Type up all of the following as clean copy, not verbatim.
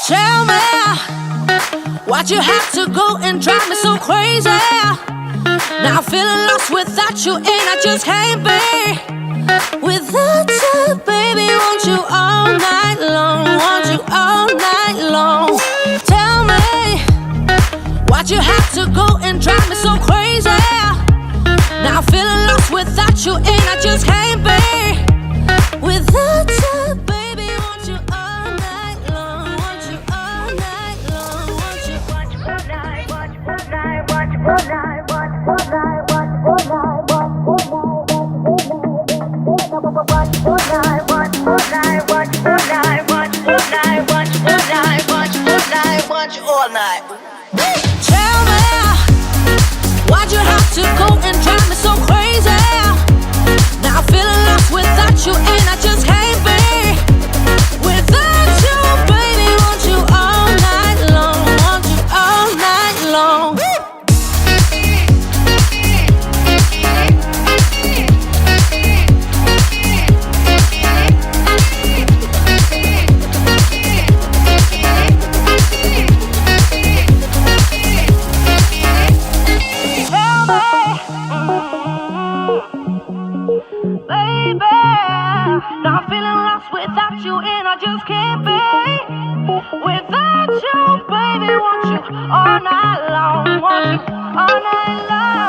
Tell me, why'd you have to go and drive me so crazy? Now I'm feeling lost without you, and I just can't be without you, baby. Want you all night long, want you all night long. Tell me, why'd you have to go and drive me so crazy? Now I'm feeling lost without you, and I just can't be without you, baby. Want you all night long, want you all night long, want you all night, want you all night, want you all night, want you all night, want you all night, want you all night, want you all night, want you all night, want you all night, want you all night, want you all night, want you all night. Tell me, why'd you have to go and drive me so crazy? Now I'm feeling lost without you, and I just can't be without you, baby. Want you all night long, want you all night long. Baby, now I'm feeling lost without you, and I just can't be without you, baby. Want you all night long, want you all night long.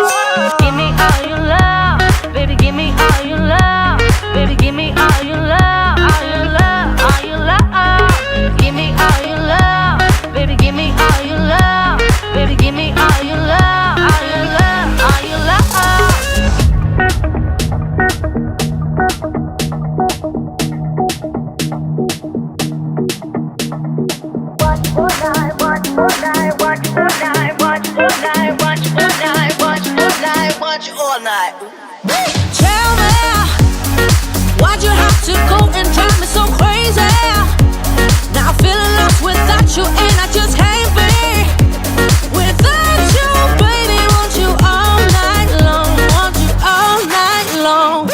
Give me all your love, baby. Give me all your love, baby. Give me all your love, all your love, all your love. Give me all your love, baby. Give me all your love, baby. Give me all your love, all your love, all your love. All night. Tell me, why'd you have to go and drive me so crazy? Now I'm feeling lost without you, and I just can't be without you, baby. Want you all night long, want you all night long.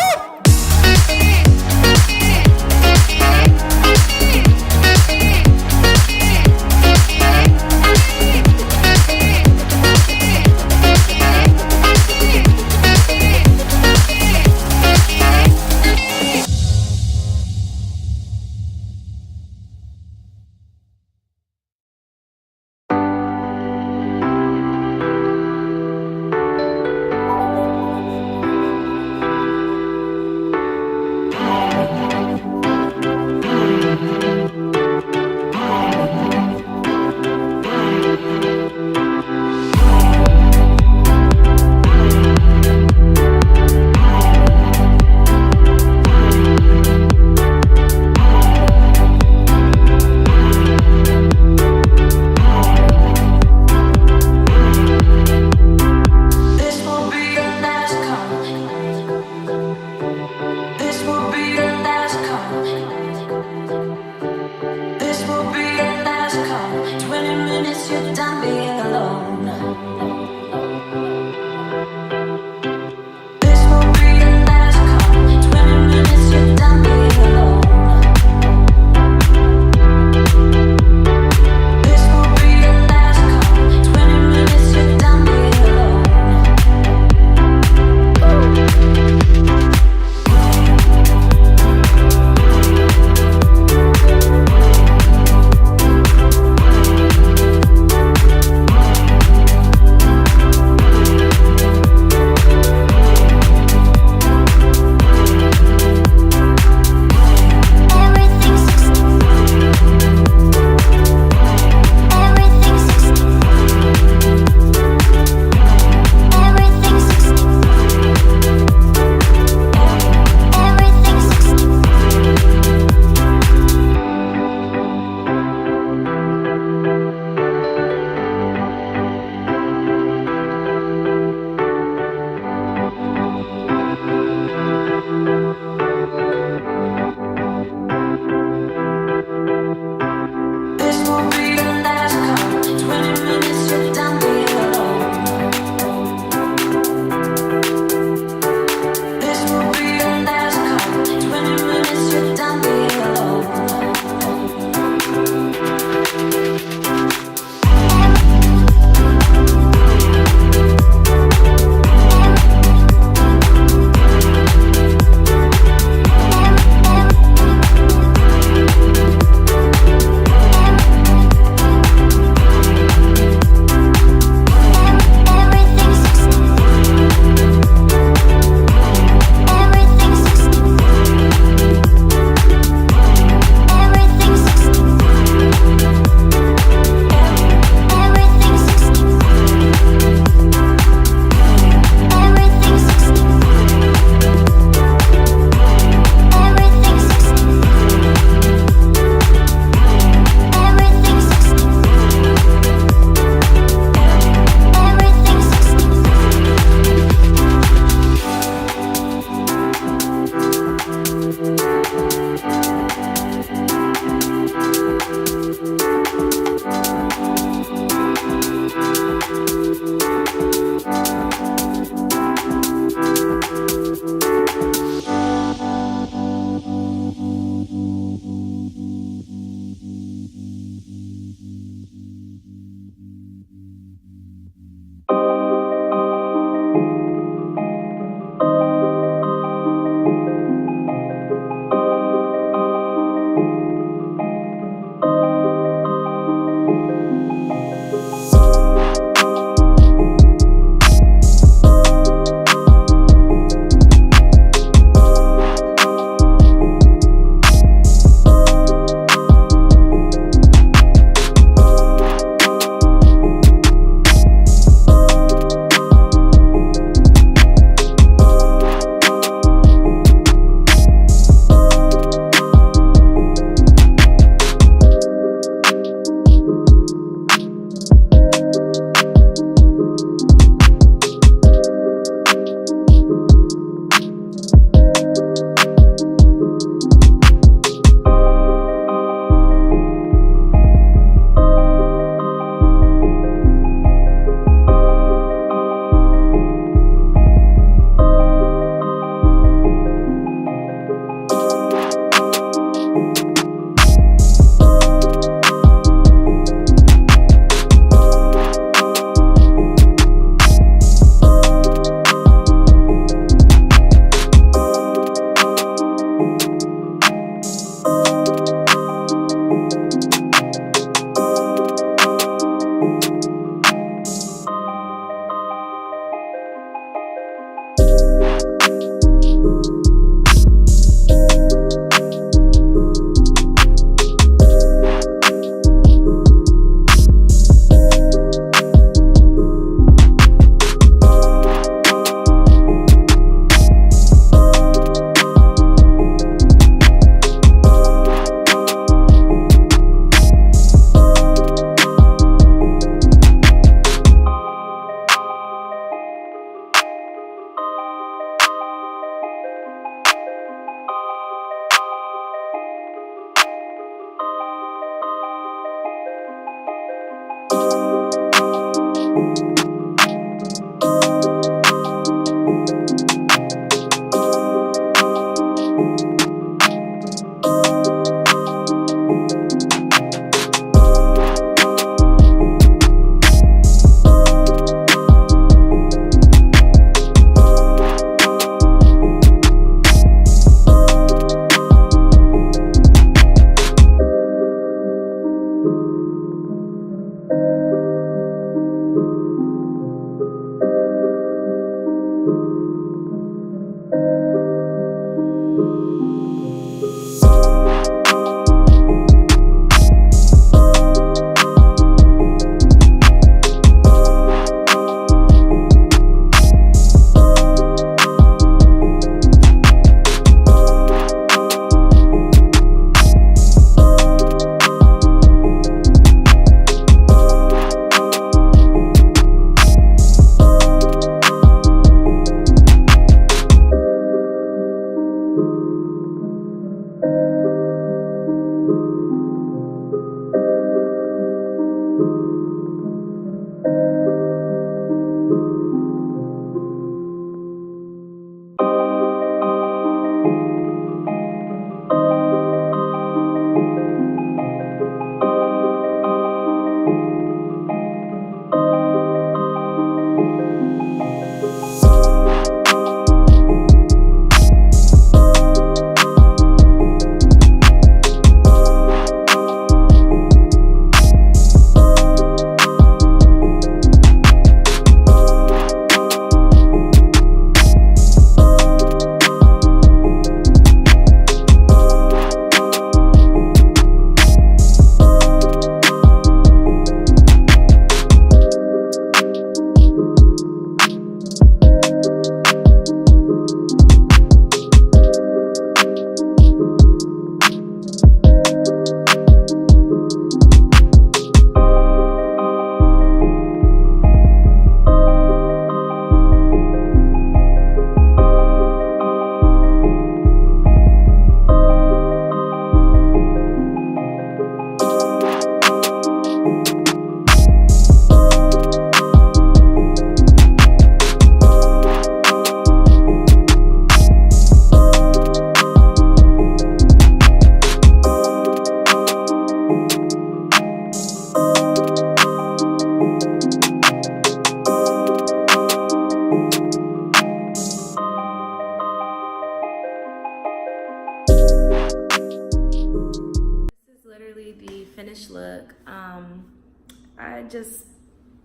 just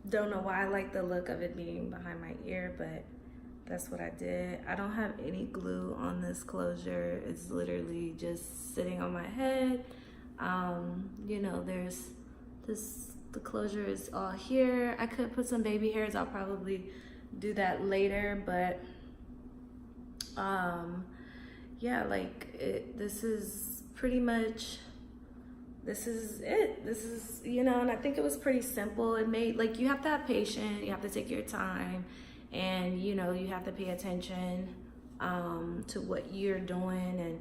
don't know why I like the look of it being behind my ear, but that's what I did. I don't have any glue on this closure. It's literally just sitting on my head. You know, there's this, the closure is all here. I could put some baby hairs. I'll probably do that later, but yeah, like this is pretty much, this is it. This is, you know, and I think it was pretty simple. It made, like, you have to have patience, you have to take your time, and you know, you have to pay attention to what you're doing,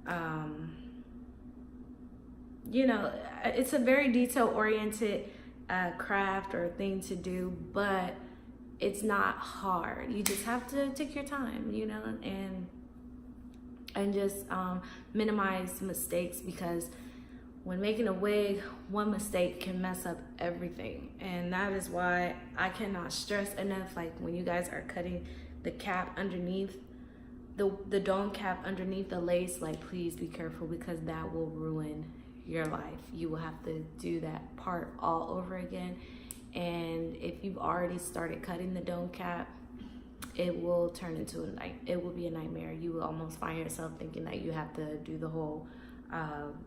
and you know, it's a very detail oriented craft or thing to do, but it's not hard. You just have to take your time, you know, and just minimize mistakes, because when making a wig, one mistake can mess up everything. And that is why I cannot stress enough, like when you guys are cutting the cap underneath, the dome cap underneath the lace, like please be careful, because that will ruin your life. You will have to do that part all over again. And if you've already started cutting the dome cap, it will turn into it will be a nightmare. You will almost find yourself thinking that you have to do the whole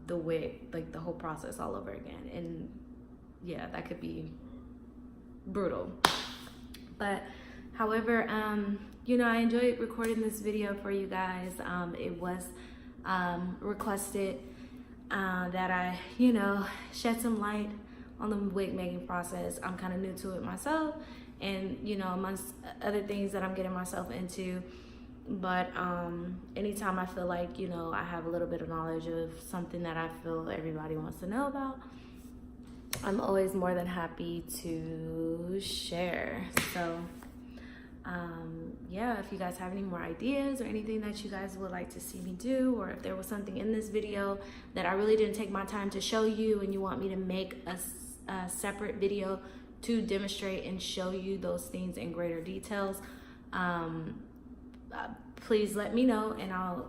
the wig, like the whole process all over again. And yeah, that could be brutal. But however, you know, I enjoyed recording this video for you guys. It was requested that I, you know, shed some light on the wig making process. I'm kind of new to it myself, and you know, amongst other things that I'm getting myself into. But anytime I feel like, you know, I have a little bit of knowledge of something that I feel everybody wants to know about, I'm always more than happy to share. So yeah, if you guys have any more ideas or anything that you guys would like to see me do, or if there was something in this video that I really didn't take my time to show you and you want me to make a separate video to demonstrate and show you those things in greater details, please let me know, and I'll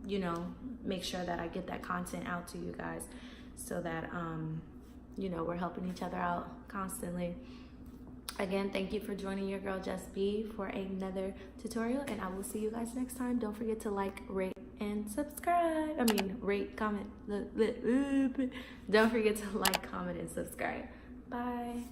you know, make sure that I get that content out to you guys, so that you know, we're helping each other out constantly. Again, thank you for joining your girl Just B for another tutorial, and I will see you guys next time. Don't forget to like, rate, and subscribe. I mean, rate, comment. Don't forget to like, comment, and subscribe. Bye.